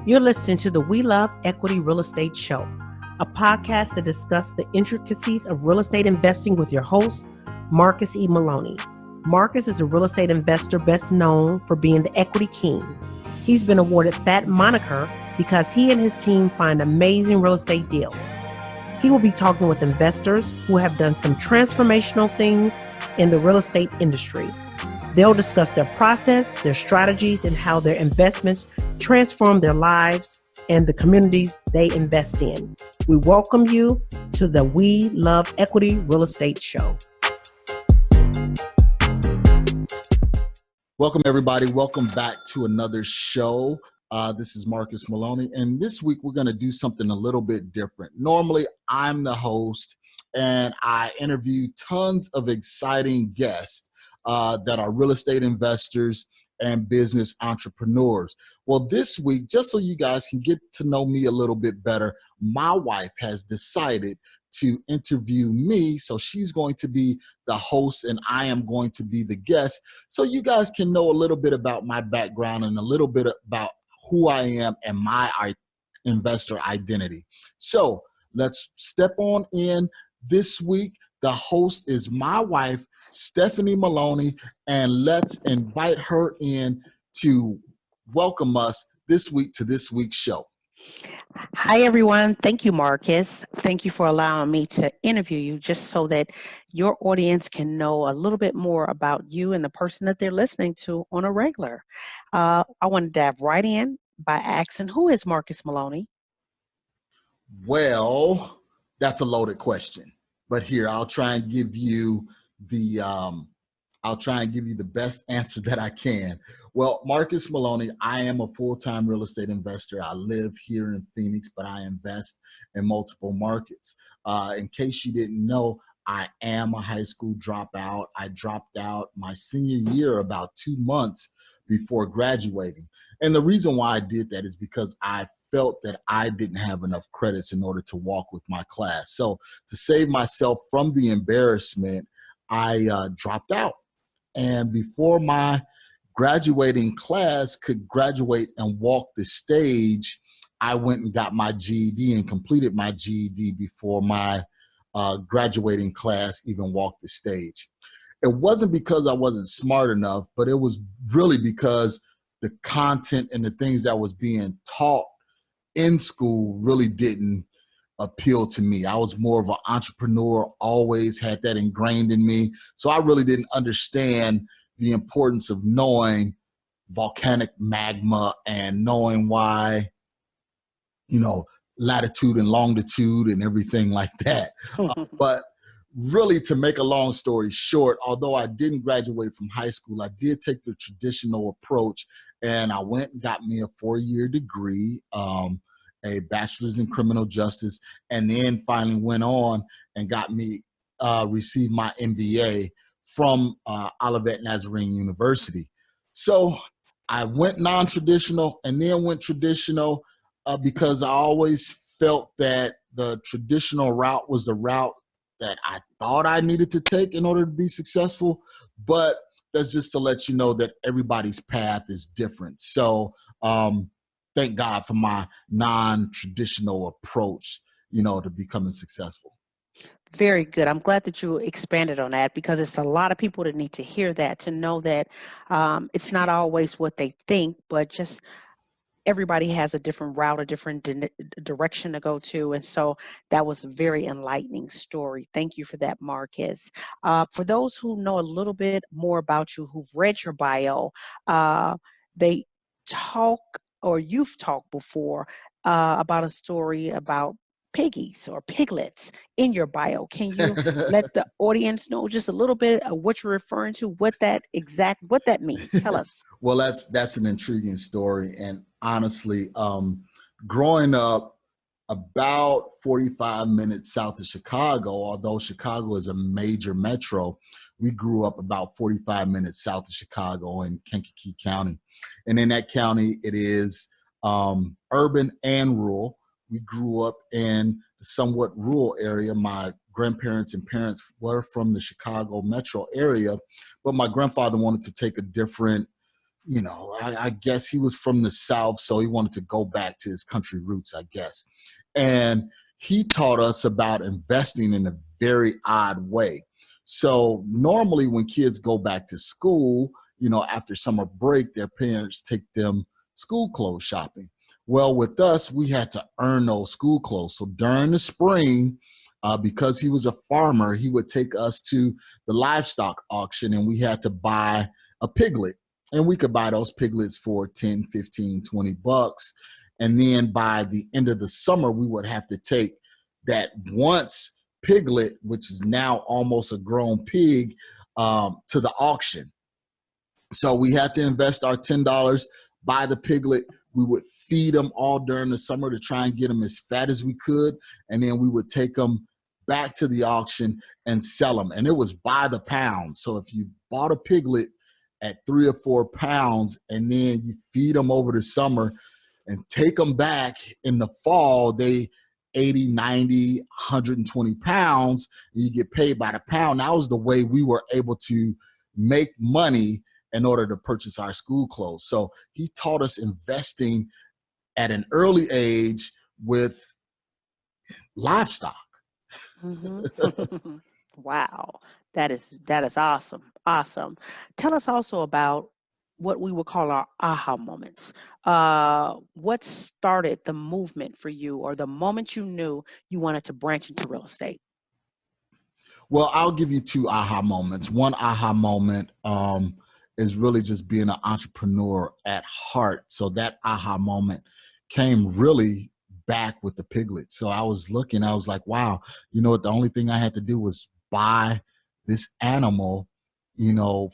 You're listening to the We Love Equity Real Estate Show, a podcast that discusses the intricacies of real estate investing with your host, Marcus E. Maloney. Marcus is a real estate investor best known for being the equity king. He's been awarded that moniker because he and his team find amazing real estate deals. He will be talking with investors who have done some transformational things in the real estate industry. They'll discuss their process, their strategies, and how their investments transform their lives and the communities they invest in. We welcome you to the We Love Equity Real Estate Show. Welcome, everybody. Welcome back to another show. This is Marcus Maloney, and this week we're going to do something a little bit different. Normally, I'm the host, and I interview tons of exciting guests that are real estate investors and business entrepreneurs. Well, this week, just so you guys can get to know me a little bit better, my wife has decided to interview me. So she's going to be the host and I am going to be the guest. So you guys can know a little bit about my background and a little bit about who I am and my investor identity. So let's step on in this week. The host is my wife, Stephanie Maloney, and let's invite her in to welcome us this week to this week's show. Hi, everyone. Thank you, Marcus. Thank you for allowing me to interview you just so that your audience can know a little bit more about you and the person that they're listening to on a regular. I want to dive right in by asking, who is Marcus Maloney? Well, that's a loaded question. But here, I'll try and give you the best answer that I can. Well, Marcus Maloney, I am a full-time real estate investor. I live here in Phoenix, but I invest in multiple markets. In case you didn't know, I am a high school dropout. I dropped out my senior year about 2 months before graduating. And the reason why I did that is because I felt that I didn't have enough credits in order to walk with my class. So to save myself from the embarrassment, I dropped out. And before my graduating class could graduate and walk the stage, I went and got my GED and completed my GED before my graduating class even walked the stage. It wasn't because I wasn't smart enough, but it was really because the content and the things that was being taught in school really didn't appeal to me. I was more of an entrepreneur, always had that ingrained in me. So I really didn't understand the importance of knowing volcanic magma and knowing why, latitude and longitude and everything like that. But really, to make a long story short, although I didn't graduate from high school, I did take the traditional approach and I went and got me a 4-year degree, a bachelor's in criminal justice, and then finally went on and got me received my MBA from Olivet Nazarene University. So I went non-traditional and then went traditional because I always felt that the traditional route was the route that I thought I needed to take in order to be successful. But that's just to let you know that everybody's path is different. So thank God for my non-traditional approach, to becoming successful. Very good. I'm glad that you expanded on that because it's a lot of people that need to hear that, to know that it's not always what they think, but just everybody has a different route, a different direction to go to. And so that was a very enlightening story. Thank you for that, Marcus. For those who know a little bit more about you, who've read your bio, they talk, or you've talked before about a story about piggies or piglets in your bio. Can you let the audience know just a little bit of what you're referring to, what that means? Tell us. Well, that's an intriguing story. And honestly, growing up about 45 minutes south of Chicago, although Chicago is a major metro, we grew up about 45 minutes south of Chicago in Kankakee County. And in that county, it is urban and rural. We grew up in a somewhat rural area. My grandparents and parents were from the Chicago metro area, but my grandfather wanted to take a different I guess he was from the South, so he wanted to go back to his country roots, I guess. And he taught us about investing in a very odd way. So normally when kids go back to school, after summer break, their parents take them school clothes shopping. Well, with us, we had to earn those school clothes. So during the spring, because he was a farmer, he would take us to the livestock auction and we had to buy a piglet. And we could buy those piglets for 10, 15, 20 bucks. And then by the end of the summer, we would have to take that once piglet, which is now almost a grown pig, to the auction. So we had to invest our $10, buy the piglet. We would feed them all during the summer to try and get them as fat as we could. And then we would take them back to the auction and sell them. And it was by the pound. So if you bought a piglet at 3 or 4 pounds and then you feed them over the summer and take them back in the fall, they 80, 90, 120 pounds, and you get paid by the pound. That was the way we were able to make money in order to purchase our school clothes. So he taught us investing at an early age with livestock. Mm-hmm. Wow, that is awesome. Awesome. Tell us also about what we would call our aha moments. What started the movement for you, or the moment you knew you wanted to branch into real estate? Well, I'll give you 2 aha moments. One aha moment is really just being an entrepreneur at heart. So that aha moment came really back with the piglet. So I was looking, I was like, wow, you know what? The only thing I had to do was buy this animal,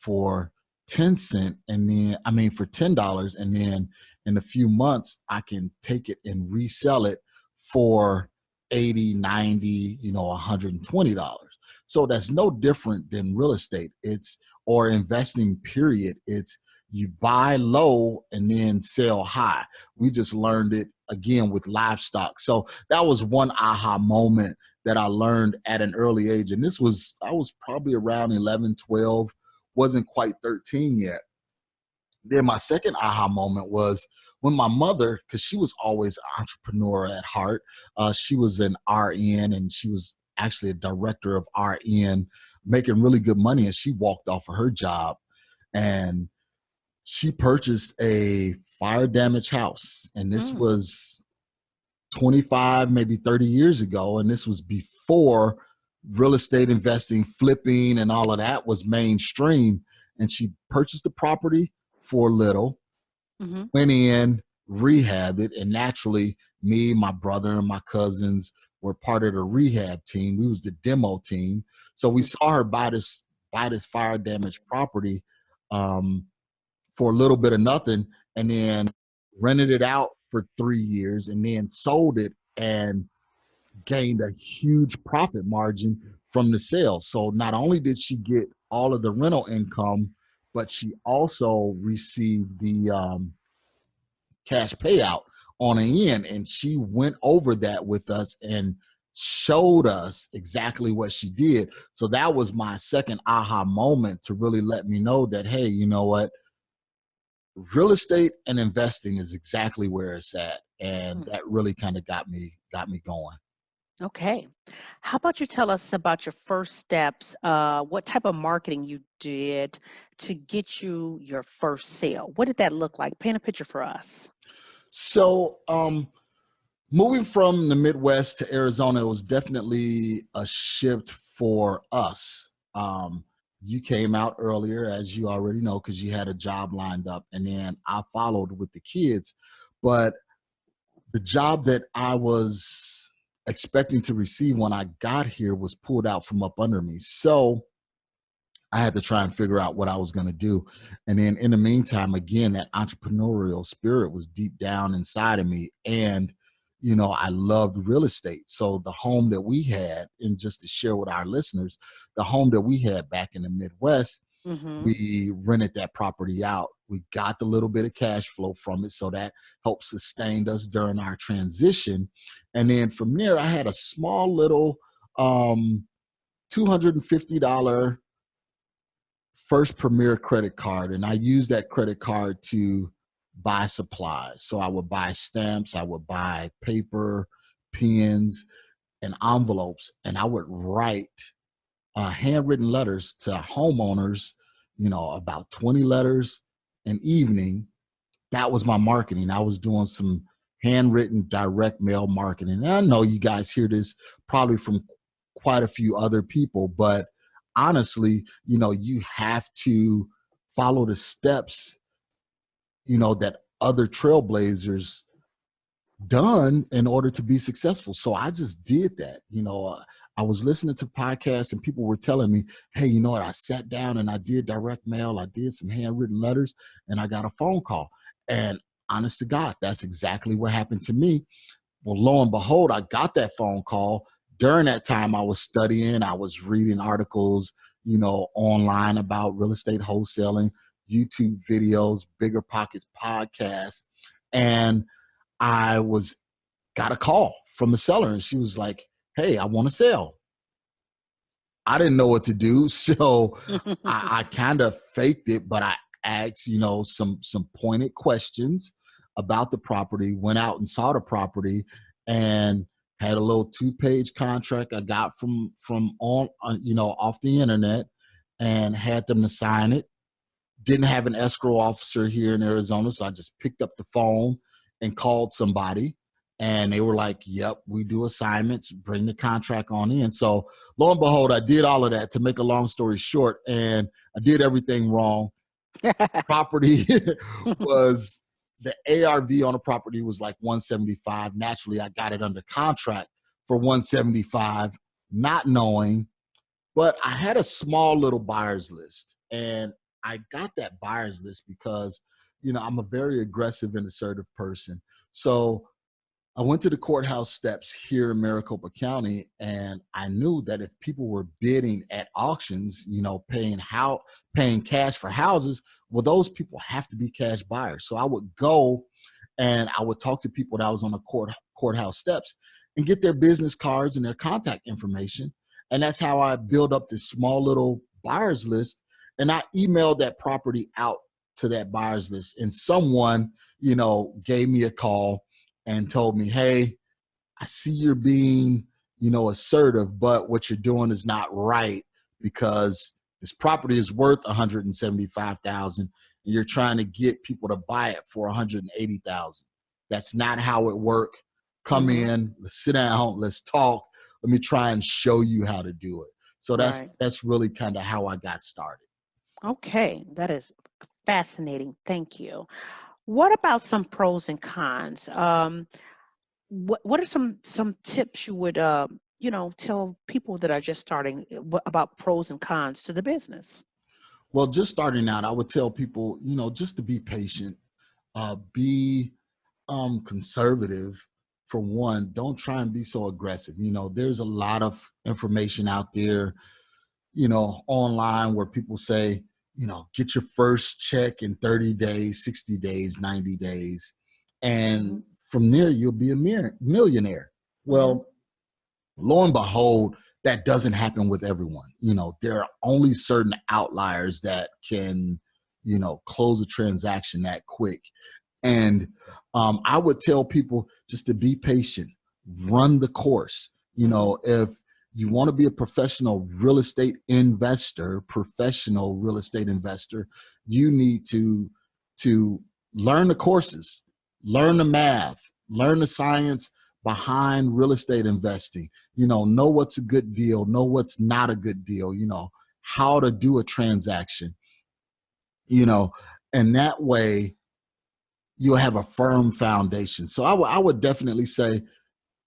for 10 cent and then, for $10. And then in a few months, I can take it and resell it for 80, 90, $120. So that's no different than real estate. Or investing, period. It's you buy low and then sell high. We just learned it again with livestock. So that was one aha moment that I learned at an early age. And I was probably around 11, 12, wasn't quite 13 yet. Then my second aha moment was when my mother, because she was always an entrepreneur at heart, she was an RN and she was actually a director of RN, making really good money. And she walked off of her job and she purchased a fire damaged house. And this was 25, maybe 30 years ago. And this was before real estate investing, flipping, and all of that was mainstream. And she purchased the property for little, went in, rehabbed it, and naturally, me, my brother, and my cousins were part of the rehab team. We was the demo team. So we saw her buy this fire damaged property for a little bit of nothing, and then rented it out for 3 years, and then sold it and gained a huge profit margin from the sale. So not only did she get all of the rental income, but she also received the cash payout on the end. And she went over that with us and showed us exactly what she did. So that was my second aha moment to really let me know that, hey, you know what? Real estate and investing is exactly where it's at. And that really kind of got me going. Okay. How about you tell us about your first steps? What type of marketing you did to get you your first sale? What did that look like? Paint a picture for us. So moving from the Midwest to Arizona, it was definitely a shift for us. You came out earlier, as you already know, because you had a job lined up, and then I followed with the kids. But the job that I was expecting to receive when I got here was pulled out from up under me. So I had to try and figure out what I was going to do. And then in the meantime, again, that entrepreneurial spirit was deep down inside of me. And, I loved real estate. So the home that we had, and just to share with our listeners, the home that we had back in the Midwest, we rented that property out. We got the little bit of cash flow from it. So that helped sustain us during our transition. And then from there, I had a small little $250 First Premier credit card, and I used that credit card to buy supplies. So I would buy stamps, I would buy paper, pens, and envelopes, and I would write handwritten letters to homeowners, about 20 letters an evening. That was my marketing. I was doing some handwritten direct mail marketing. And I know you guys hear this probably from quite a few other people, but honestly, you have to follow the steps, that other trailblazers done in order to be successful. So I just did that. I was listening to podcasts and people were telling me, hey, you know what? I sat down and I did direct mail. I did some handwritten letters and I got a phone call. And honest to God, that's exactly what happened to me. Well, lo and behold, I got that phone call. During that time, I was studying, I was reading articles, online about real estate wholesaling, YouTube videos, Bigger Pockets podcast. And I got a call from a seller and she was like, hey, I want to sell. I didn't know what to do. So I kind of faked it, but I asked, some pointed questions about the property, went out and saw the property and had a little 2-page contract I got from off the internet and had them to sign it. Didn't have an escrow officer here in Arizona. So I just picked up the phone and called somebody. And they were like, yep, we do assignments, bring the contract on in. So lo and behold, I did all of that, to make a long story short, and I did everything wrong. Property was, the ARV on the property was like 175. Naturally, I got it under contract for 175, not knowing, but I had a small little buyer's list. And I got that buyer's list because, I'm a very aggressive and assertive person. So I went to the courthouse steps here in Maricopa County, and I knew that if people were bidding at auctions, paying cash for houses, well, those people have to be cash buyers. So I would go and I would talk to people that was on the courthouse steps and get their business cards and their contact information. And that's how I built up this small little buyer's list. And I emailed that property out to that buyer's list. And someone, gave me a call and told me, hey, I see you're being, assertive, but what you're doing is not right, because this property is worth $175,000 and you're trying to get people to buy it for $180,000. That's not how it works. Come in, let's sit down, let's talk. Let me try and show you how to do it. So that's really kind of how I got started. Okay, that is fascinating. Thank you. What about some pros and cons? What are some tips you would tell people that are just starting about pros and cons to the business? Well, just starting out, I would tell people, just to be patient, be conservative. For one, don't try and be so aggressive. There's a lot of information out there, online where people say, get your first check in 30 days, 60 days, 90 days. And from there, you'll be a millionaire. Well, lo and behold, that doesn't happen with everyone. There are only certain outliers that can, close a transaction that quick. And I would tell people just to be patient, run the course. If you want to be a professional real estate investor, you need to learn the courses, learn the math, learn the science behind real estate investing. Know what's a good deal, know what's not a good deal, how to do a transaction, and that way you'll have a firm foundation. So I would definitely say,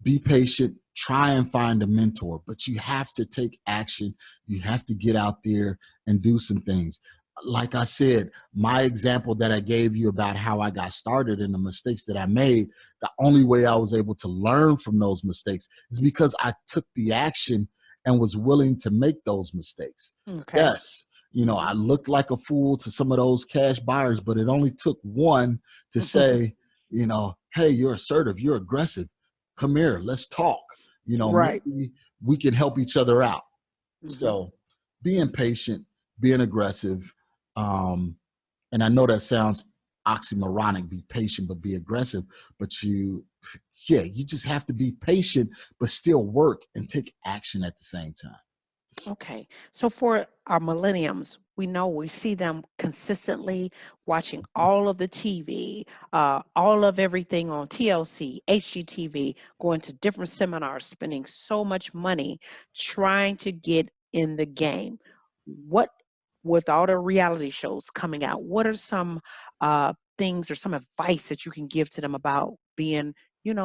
be patient, try and find a mentor, but you have to take action. You have to get out there and do some things. Like I said, my example that I gave you about how I got started and the mistakes that I made, the only way I was able to learn from those mistakes is because I took the action and was willing to make those mistakes. Okay. Yes, I looked like a fool to some of those cash buyers, but it only took one to say, hey, you're assertive, you're aggressive. Come here, let's talk. Maybe we can help each other out. So being patient, being aggressive. And I know that sounds oxymoronic, be patient, but be aggressive. But you just have to be patient, but still work and take action at the same time. Okay. So for our millenniums, we see them consistently watching all of the TV, all of everything on TLC, HGTV, going to different seminars, spending so much money trying to get in the game. What, with all the reality shows coming out, what are some things or some advice that you can give to them about being,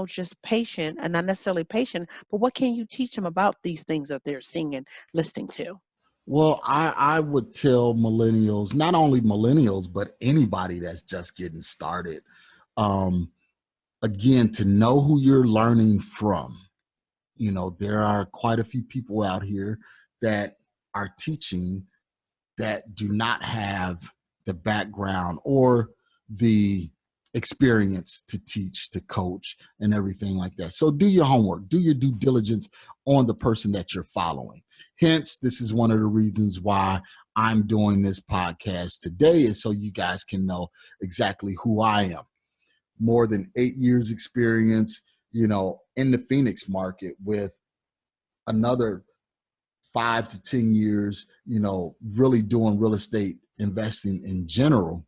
just patient, and not necessarily patient, but what can you teach them about these things that they're seeing and listening to? Well, I would tell millennials, not only millennials, but anybody that's just getting started, um, again, to know who you're learning from. There are quite a few people out here that are teaching that do not have the background or the experience to teach, to coach, and everything like that. So do your homework, do your due diligence on the person that you're following. Hence, this is one of the reasons why I'm doing this podcast today, is so you guys can know exactly who I am. More than 8 years experience, in the Phoenix market, with another 5 to 10 years, really doing real estate investing in general.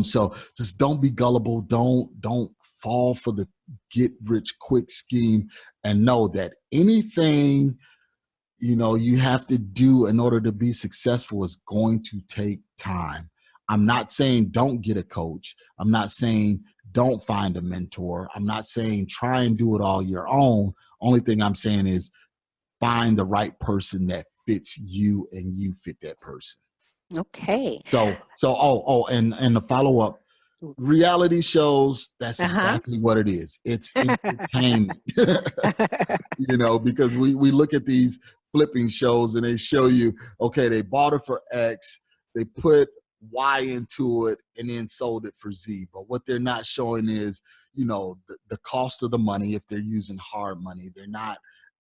So just don't be gullible. Don't fall for the get rich quick scheme, and know that anything, you have to do in order to be successful is going to take time. I'm not saying don't get a coach. I'm not saying don't find a mentor. I'm not saying try and do it all your own. Only thing I'm saying is find the right person that fits you and you fit that person. Okay. And the follow up, reality shows, that's Uh-huh. exactly what it is. It's entertainment. Because we look at these flipping shows and they show you, okay, they bought it for X, they put Y into it and then sold it for Z. But what they're not showing is, the cost of the money. If they're using hard money, they're not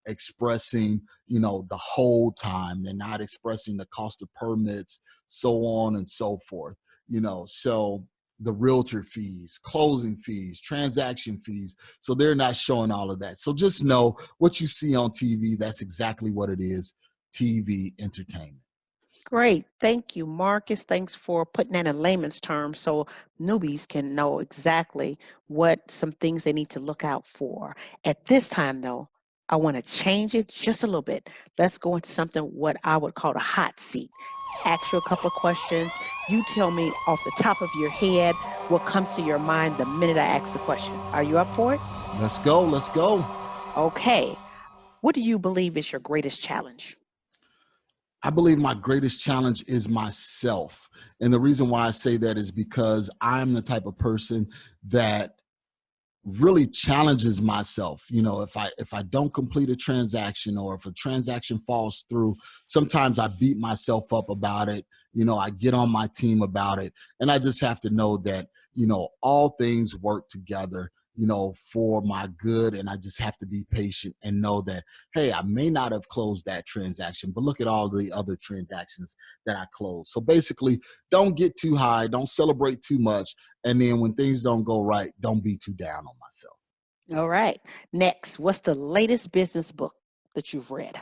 expressing, the whole time. They're not expressing the cost of permits, so on and so forth. So the realtor fees, closing fees, transaction fees. So they're not showing all of that. So just know what you see on TV, that's exactly what it is. TV entertainment. Great. Thank you, Marcus. Thanks for putting that in layman's terms so newbies can know exactly what some things they need to look out for. At this time, though, I want to change it just a little bit. Let's go into something what I would call the hot seat. Ask you a couple of questions. You tell me off the top of your head what comes to your mind the minute I ask the question. Are you up for it? Let's go. Let's go. Okay. What do you believe is your greatest challenge? I believe my greatest challenge is myself. And the reason why I say that is because I'm the type of person that really challenges myself. If I don't complete a transaction, or if a transaction falls through, sometimes I beat myself up about it. I get on my team about it, and I just have to know that, all things work together, for my good. And I just have to be patient and know that, hey, I may not have closed that transaction, but look at all the other transactions that I closed. So basically, don't get too high, don't celebrate too much. And then when things don't go right, don't be too down on myself. All right. Next, what's the latest business book that you've read?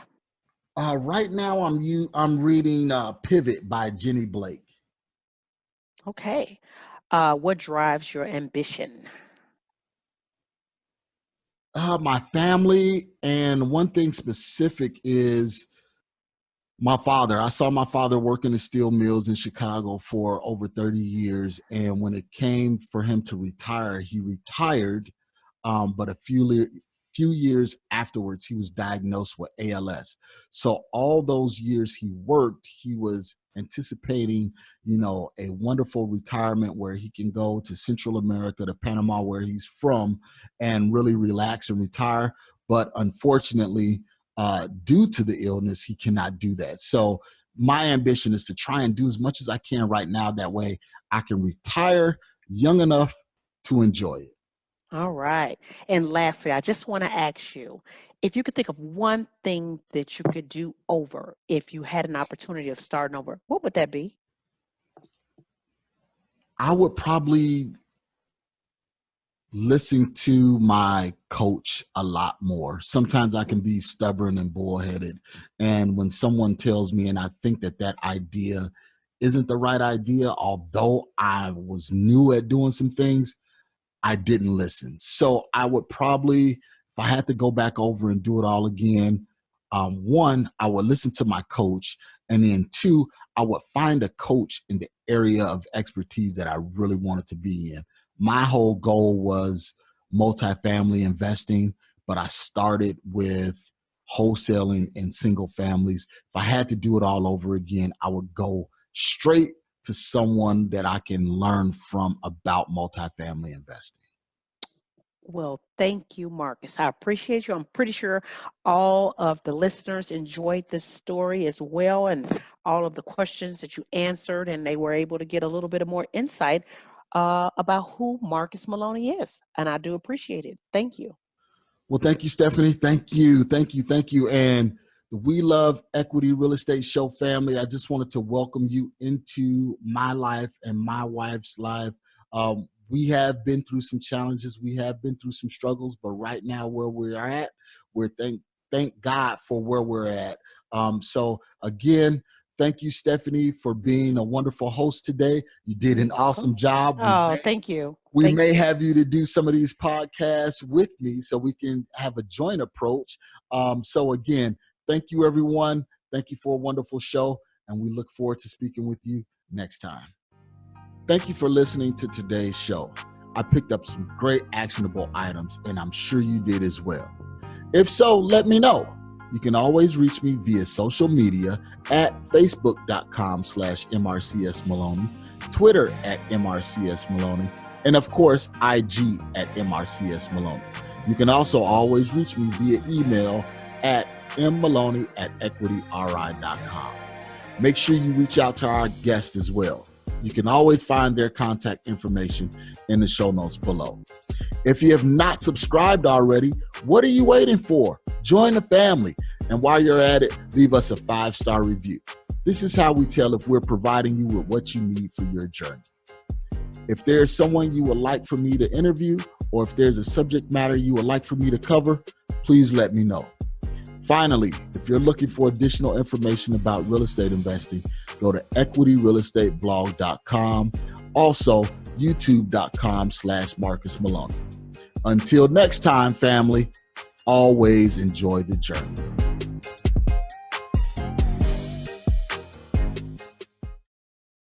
Right now, I'm reading Pivot by Jenny Blake. Okay. What drives your ambition? My family, and one thing specific is my father. I saw my father work in the steel mills in Chicago for over 30 years. And when it came for him to retire, he retired. But a few years afterwards, he was diagnosed with ALS. So all those years he worked, he was anticipating, a wonderful retirement where he can go to Central America, to Panama, where he's from, and really relax and retire. But unfortunately, due to the illness, he cannot do that. So my ambition is to try and do as much as I can right now. That way I can retire young enough to enjoy it. All right. And lastly, I just want to ask you if you could think of one thing that you could do over if you had an opportunity of starting over, what would that be? I would probably listen to my coach a lot more. Sometimes I can be stubborn and bullheaded. And when someone tells me, and I think that that idea isn't the right idea, although I was new at doing some things, I didn't listen. So I would probably, if I had to go back over and do it all again, one, I would listen to my coach. And then two, I would find a coach in the area of expertise that I really wanted to be in. My whole goal was multifamily investing, but I started with wholesaling and single families. If I had to do it all over again, I would go straight to someone that I can learn from about multifamily investing. Well, thank you, Marcus. I appreciate you. I'm pretty sure all of the listeners enjoyed this story as well, and all of the questions that you answered, and they were able to get a little bit of more insight about who Marcus Maloney is. And I do appreciate it. Thank you. Well, thank you, Stephanie. Thank you. Thank you. Thank you. And the We Love Equity Real Estate Show family, I just wanted to welcome you into my life and my wife's life. We have been through some challenges. We have been through some struggles, but right now where we are at, we're thank God for where we're at. So again, thank you, Stephanie, for being a wonderful host today. You did an awesome job. Oh, thank you. We Thank may you. have you to do some of these podcasts with me so we can have a joint approach. So again, thank you, everyone. Thank you for a wonderful show, and we look forward to speaking with you next time. Thank you for listening to today's show. I picked up some great actionable items, and I'm sure you did as well. If so, let me know. You can always reach me via social media at facebook.com/MRCS Maloney, Twitter at MRCS Maloney, and of course, IG at MRCS Maloney. You can also always reach me via email at mmaloney@equityri.com. Make sure you reach out to our guests as well. You can always find their contact information in the show notes below. If you have not subscribed already, what are you waiting for? Join the family. And while you're at it, leave us a 5-star review. This is how we tell if we're providing you with what you need for your journey. If there's someone you would like for me to interview, or if there's a subject matter you would like for me to cover, please let me know. Finally, if you're looking for additional information about real estate investing, go to equityrealestateblog.com. Also, youtube.com/Marcus Maloney. Until next time, family, always enjoy the journey.